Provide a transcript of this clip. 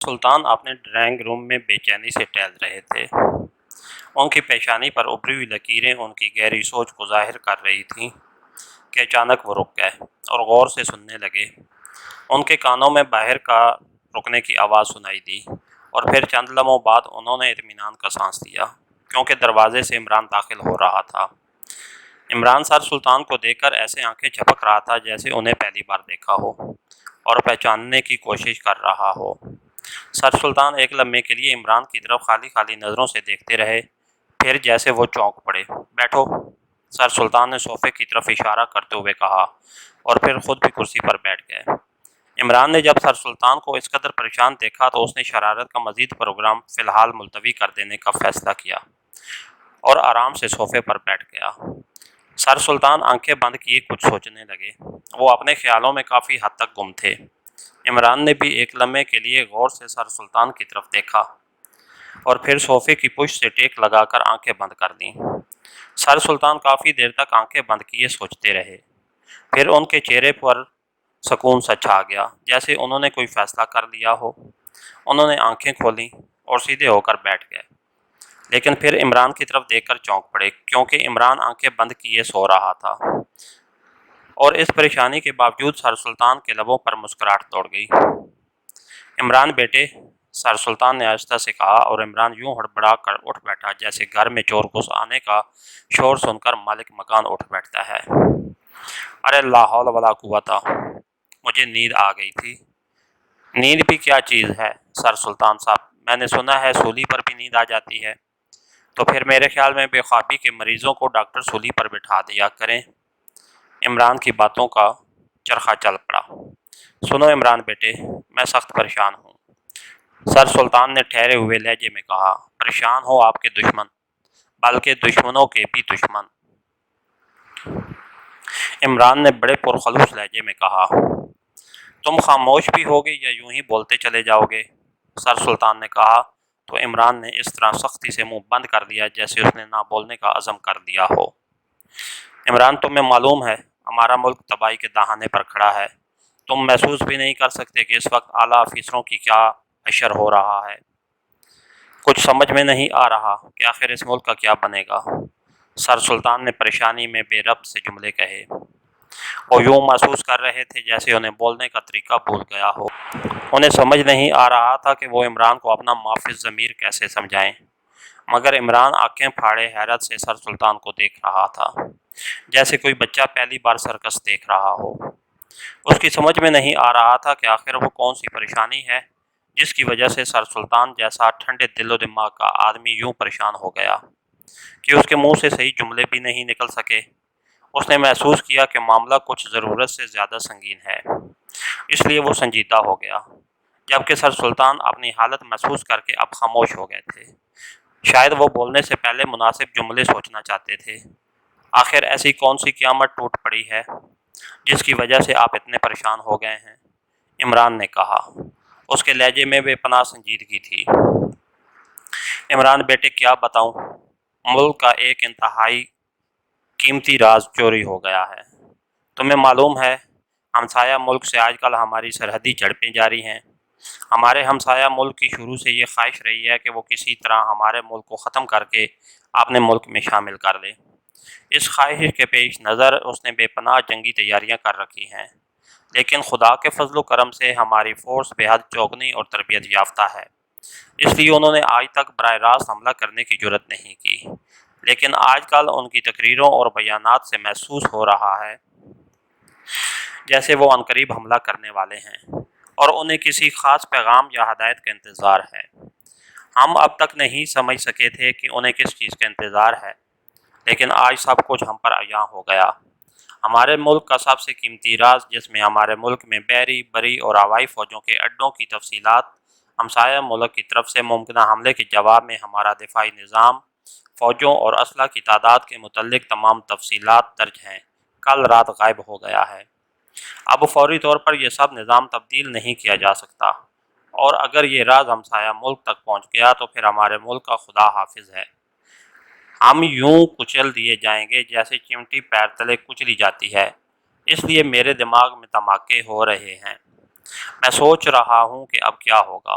سلطان اپنے drawing room میں بے چینی سے ٹہل رہے تھے۔ ان کی پیشانی پر ابھری ہوئی لکیریں ان کی گہری سوچ کو ظاہر کر رہی تھیں کہ اچانک وہ رک گئے اور غور سے سننے لگے۔ ان کے کانوں میں باہر کا رکنے کی آواز سنائی دی اور پھر چند لمحوں بعد انہوں نے اطمینان کا سانس لیا، کیونکہ دروازے سے عمران داخل ہو رہا تھا۔ عمران سر سلطان کو دیکھ کر ایسے آنکھیں جھپک رہا تھا جیسے انہیں پہلی بار دیکھا ہو اور پہچاننے کی کوشش کر رہا ہو۔ سر سلطان ایک لمحے کے لیے عمران کی طرف خالی خالی نظروں سے دیکھتے رہے، پھر جیسے وہ چونک پڑے۔ بیٹھو، سر سلطان نے صوفے کی طرف اشارہ کرتے ہوئے کہا اور پھر خود بھی کرسی پر بیٹھ گئے۔ عمران نے جب سر سلطان کو اس قدر پریشان دیکھا تو اس نے شرارت کا مزید پروگرام فی الحال ملتوی کر دینے کا فیصلہ کیا اور آرام سے صوفے پر بیٹھ گیا۔ سر سلطان آنکھیں بند کیے کچھ سوچنے لگے۔ وہ اپنے خیالوں میں کافی حد تک گم تھے۔ عمران نے بھی ایک لمحے کے لیے غور سے سر سلطان کی طرف دیکھا اور پھر صوفے کی پشت سے ٹیک لگا کر آنکھیں بند کر دیں۔ سر سلطان کافی دیر تک آنکھیں بند کیے سوچتے رہے، پھر ان کے چہرے پر سکون سا چھا گیا، جیسے انہوں نے کوئی فیصلہ کر لیا ہو۔ انہوں نے آنکھیں کھولیں اور سیدھے ہو کر بیٹھ گئے، لیکن پھر عمران کی طرف دیکھ کر چونک پڑے، کیونکہ عمران آنکھیں بند کیے سو رہا تھا اور اس پریشانی کے باوجود سر سلطان کے لبوں پر مسکراہٹ دوڑ گئی۔ عمران بیٹے، سر سلطان نے آہستہ سے کہا اور عمران یوں ہڑبڑا کر اٹھ بیٹھا جیسے گھر میں چور گھس آنے کا شور سن کر مالک مکان اٹھ بیٹھتا ہے۔ ارے لا حول ولا قوت، مجھے نیند آ گئی تھی۔ نیند بھی کیا چیز ہے سر سلطان صاحب، میں نے سنا ہے سولی پر بھی نیند آ جاتی ہے، تو پھر میرے خیال میں بے خوابی کے مریضوں کو ڈاکٹر سولی پر بٹھا دیا کریں۔ عمران کی باتوں کا چرخہ چل پڑا۔ سنو عمران بیٹے، میں سخت پریشان ہوں، سر سلطان نے ٹھہرے ہوئے لہجے میں کہا۔ پریشان ہو آپ کے دشمن، بلکہ دشمنوں کے بھی دشمن، عمران نے بڑے پرخلوص لہجے میں کہا۔ تم خاموش بھی ہوگے یا یوں ہی بولتے چلے جاؤ گے؟ سر سلطان نے کہا تو عمران نے اس طرح سختی سے منہ بند کر دیا جیسے اس نے نہ بولنے کا عزم کر دیا ہو۔ عمران، تمہیں معلوم ہے ہمارا ملک تباہی کے دہانے پر کھڑا ہے۔ تم محسوس بھی نہیں کر سکتے کہ اس وقت اعلیٰ افسروں کی کیا حشر ہو رہا ہے۔ کچھ سمجھ میں نہیں آ رہا کہ آخر اس ملک کا کیا بنے گا۔ سر سلطان نے پریشانی میں بے ربط سے جملے کہے۔ وہ یوں محسوس کر رہے تھے جیسے انہیں بولنے کا طریقہ بھول گیا ہو۔ انہیں سمجھ نہیں آ رہا تھا کہ وہ عمران کو اپنا معافظ ضمیر کیسے سمجھائیں، مگر عمران آنکھیں پھاڑے حیرت سے سر سلطان کو دیکھ رہا تھا، جیسے کوئی بچہ پہلی بار سرکس دیکھ رہا ہو۔ اس کی سمجھ میں نہیں آ رہا تھا کہ آخر وہ کون سی پریشانی ہے جس کی وجہ سے سر سلطان جیسا ٹھنڈے دل و دماغ کا آدمی یوں پریشان ہو گیا کہ اس کے منہ سے صحیح جملے بھی نہیں نکل سکے۔ اس نے محسوس کیا کہ معاملہ کچھ ضرورت سے زیادہ سنگین ہے، اس لیے وہ سنجیدہ ہو گیا، جبکہ سر سلطان اپنی حالت محسوس کر کے اب خاموش ہو گئے تھے۔ شاید وہ بولنے سے پہلے مناسب جملے سوچنا چاہتے تھے۔ آخر ایسی کون سی قیامت ٹوٹ پڑی ہے جس کی وجہ سے آپ اتنے پریشان ہو گئے ہیں؟ عمران نے کہا۔ اس کے لہجے میں بے پناہ سنجیدگی تھی۔ عمران بیٹے، کیا بتاؤں، ملک کا ایک انتہائی قیمتی راز چوری ہو گیا ہے۔ تمہیں معلوم ہے ہمسایہ ملک سے آج کل ہماری سرحدی جھڑپیں جاری ہیں۔ ہمارے ہمسایہ ملک کی شروع سے یہ خواہش رہی ہے کہ وہ کسی طرح ہمارے ملک کو ختم کر کے اپنے ملک میں شامل کر لے۔ اس خواہش کے پیش نظر اس نے بے پناہ جنگی تیاریاں کر رکھی ہیں، لیکن خدا کے فضل و کرم سے ہماری فورس بے حد چوکنی اور تربیت یافتہ ہے، اس لیے انہوں نے آج تک براہ راست حملہ کرنے کی جرات نہیں کی، لیکن آج کل ان کی تقریروں اور بیانات سے محسوس ہو رہا ہے جیسے وہ عنقریب حملہ کرنے والے ہیں اور انہیں کسی خاص پیغام یا ہدایت کا انتظار ہے۔ ہم اب تک نہیں سمجھ سکے تھے کہ انہیں کس چیز کا انتظار ہے، لیکن آج سب کچھ ہم پر عیاں ہو گیا۔ ہمارے ملک کا سب سے قیمتی راز، جس میں ہمارے ملک میں بحری، بری اور ہوائی فوجوں کے اڈوں کی تفصیلات، ہمسایہ ملک کی طرف سے ممکنہ حملے کے جواب میں ہمارا دفاعی نظام، فوجوں اور اسلحہ کی تعداد کے متعلق تمام تفصیلات درج ہیں، کل رات غائب ہو گیا ہے۔ اب فوری طور پر یہ سب نظام تبدیل نہیں کیا جا سکتا، اور اگر یہ راز ہمسایہ ملک تک پہنچ گیا تو پھر ہمارے ملک کا خدا حافظ ہے، ہم یوں کچل دیے جائیں گے جیسے چمٹی پیر تلے کچلی جاتی ہے۔ اس لیے میرے دماغ میں دھماکے ہو رہے ہیں۔ میں سوچ رہا ہوں کہ اب کیا ہوگا۔